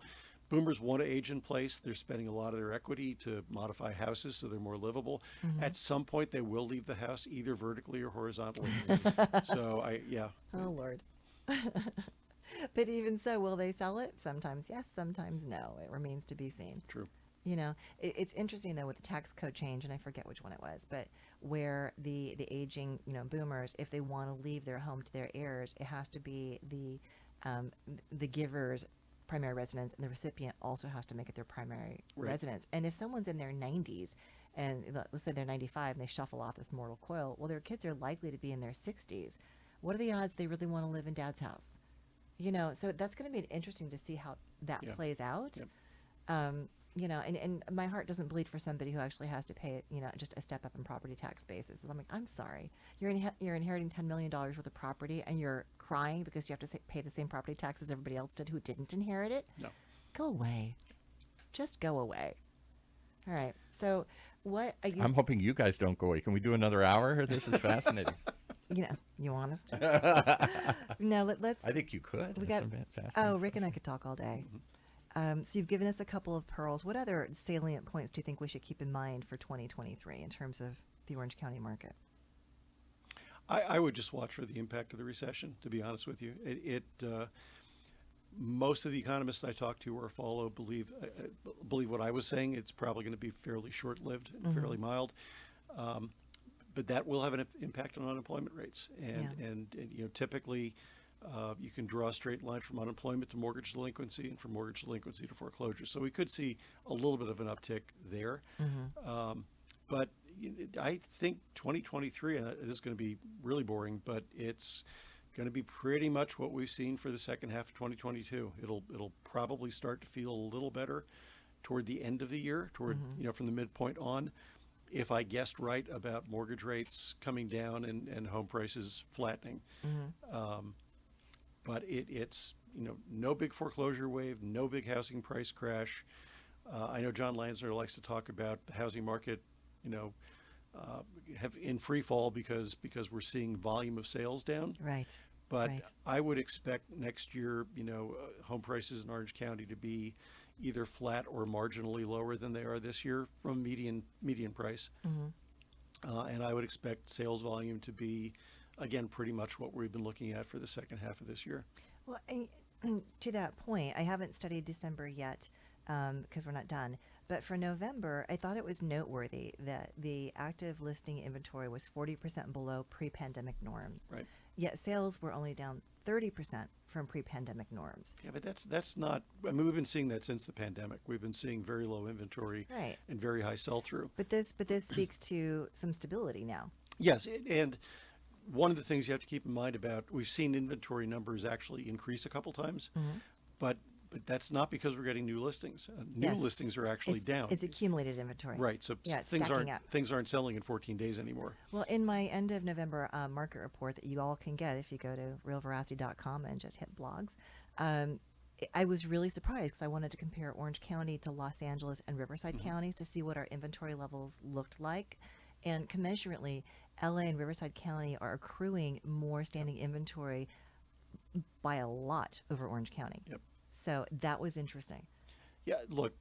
boomers want to age in place. They're spending a lot of their equity to modify houses so they're more livable. At some point, they will leave the house either vertically or horizontally. So Oh, Lord. But even so, will they sell it? Sometimes yes, sometimes no. It remains to be seen. True. It's interesting though with the tax code change, and I forget which one it was, but where the aging boomers, if they want to leave their home to their heirs, it has to be the giver's primary residence, and the recipient also has to make it their primary Right. residence. And if someone's in their 90s, and let's say they're 95 and they shuffle off this mortal coil, well, their kids are likely to be in their 60s. What are the odds they really want to live in dad's house? So that's going to be interesting to see how that Yeah. plays out. Yep. And my heart doesn't bleed for somebody who actually has to pay, just a step up in property tax basis. I'm like, I'm sorry, you're inheriting $10 million worth of property, and you're crying because you have to pay the same property tax as everybody else did who didn't inherit it. No. Go away, just go away. All right. So, what are you? I'm hoping you guys don't go away. Can we do another hour? This is fascinating. You want us to? No, let's. I think you could. We That's got. some fascinating Oh, Rick stuff. and I could talk all day. So you've given us a couple of pearls. What other salient points do you think we should keep in mind for 2023 in terms of the Orange County market? I would just watch for the impact of the recession, to be honest with you. Most of the economists I talk to or follow believe what I was saying. It's probably going to be fairly short-lived and fairly mild. But that will have an impact on unemployment rates. And typically you can draw a straight line from unemployment to mortgage delinquency and from mortgage delinquency to foreclosure. So we could see a little bit of an uptick there. But I think 2023, this is going to be really boring, but it's going to be pretty much what we've seen for the second half of 2022. It'll probably start to feel a little better toward the end of the year, from the midpoint on. If I guessed right about mortgage rates coming down and home prices flattening. But it's no big foreclosure wave, no big housing price crash. I know John Lansner likes to talk about the housing market, have in free fall because we're seeing volume of sales down. Right. But right. I would expect next year, home prices in Orange County to be either flat or marginally lower than they are this year from median price. And I would expect sales volume to be, again, pretty much what we've been looking at for the second half of this year. Well, and to that point, I haven't studied December yet because we're not done. But for November, I thought it was noteworthy that the active listing inventory was 40% below pre-pandemic norms. Right. Yet sales were only down 30% from pre-pandemic norms. Yeah, but that's not. I mean, we've been seeing that since the pandemic. We've been seeing very low inventory Right. and very high sell-through. But this speaks to some stability now. Yes, and one of the things you have to keep in mind about, we've seen inventory numbers actually increase a couple times, but that's not because we're getting new listings. New Yes. listings are actually down. It's accumulated inventory. Right, so Yeah, it's things stacking up. aren't selling in 14 days anymore. Well, in my end of November market report that you all can get if you go to realveracity.com and just hit blogs, I was really surprised because I wanted to compare Orange County to Los Angeles and Riverside counties to see what our inventory levels looked like. And commensurately, LA and Riverside County are accruing more standing inventory by a lot over Orange County. Yep. So that was interesting. Yeah, look,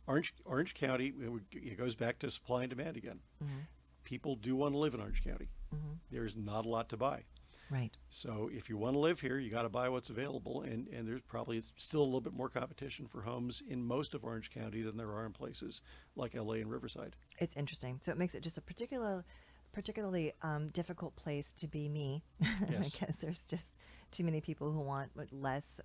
Orange County, it goes back to supply and demand again. Mm-hmm. People do want to live in Orange County. Mm-hmm. There's not a lot to buy. Right. So if you want to live here, you got to buy what's available. And there's probably still a little bit more competition for homes in most of Orange County than there are in places like LA and Riverside. It's interesting. So it makes it just a particularly difficult place to be me. Yes. Because there's just too many people who want less,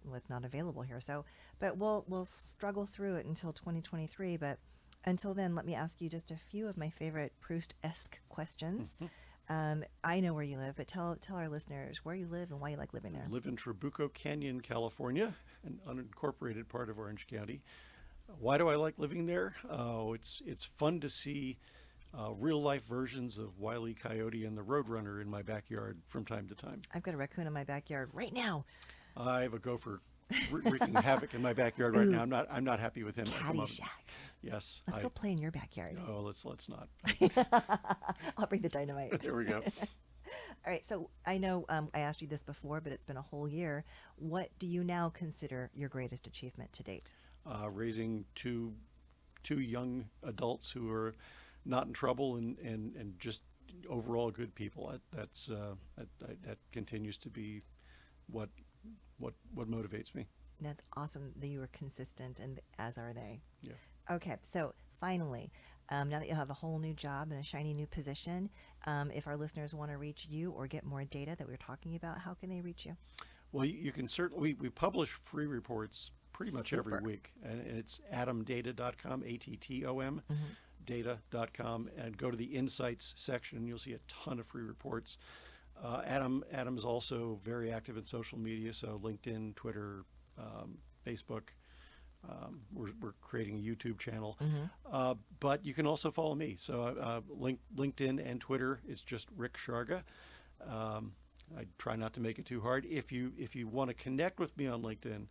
what's not available here. So, but we'll struggle through it until 2023. But until then, let me ask you just a few of my favorite Proust-esque questions. I know where you live, but tell our listeners where you live and why you like living there. I live in Trabuco Canyon, California, an unincorporated part of Orange County. Why do I like living there? Oh, it's fun to see real life versions of Wile E. Coyote and the Roadrunner in my backyard from time to time. I've got a raccoon in my backyard right now. I have a gopher wreaking havoc in my backyard right now. I'm not happy with him at the moment. Caddyshack. Yes. Let's go play in your backyard. No, let's not. I'll bring the dynamite. There we go. All right. So I know I asked you this before, but it's been a whole year. What do you now consider your greatest achievement to date? Raising two young adults who are not in trouble and just overall good people. That continues to be what motivates me. That's awesome that you were consistent, and as are they. Yeah. Okay, so finally, now that you have a whole new job and a shiny new position, if our listeners want to reach you or get more data that we were talking about, how can they reach you? Well, you can certainly, we publish free reports pretty much every Super. week, and it's ATTOMData.com, ATTOM, data.com, and go to the Insights section, and you'll see a ton of free reports. Adam is also very active in social media, so LinkedIn, Twitter, Facebook. We're creating a YouTube channel, but you can also follow me. So LinkedIn and Twitter, it's just Rick Sharga. I try not to make it too hard. If you want to connect with me on LinkedIn,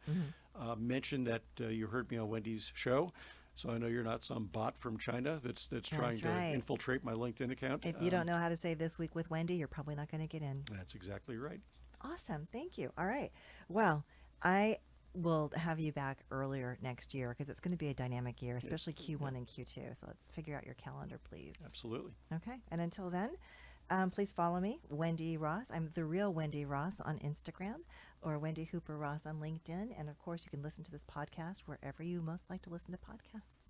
mention that you heard me on Wendy's show. So I know you're not some bot from China that's trying to infiltrate my LinkedIn account. If you don't know how to say This Week with Wendy, you're probably not going to get in. That's exactly right. Awesome. Thank you. All right. Well, I will have you back earlier next year because it's going to be a dynamic year, especially Q1 and Q2. So let's figure out your calendar, please. Absolutely. Okay. And until then, please follow me, Wendy Ross. I'm the real Wendy Ross on Instagram, or Wendy Hooper Ross on LinkedIn. And of course, you can listen to this podcast wherever you most like to listen to podcasts.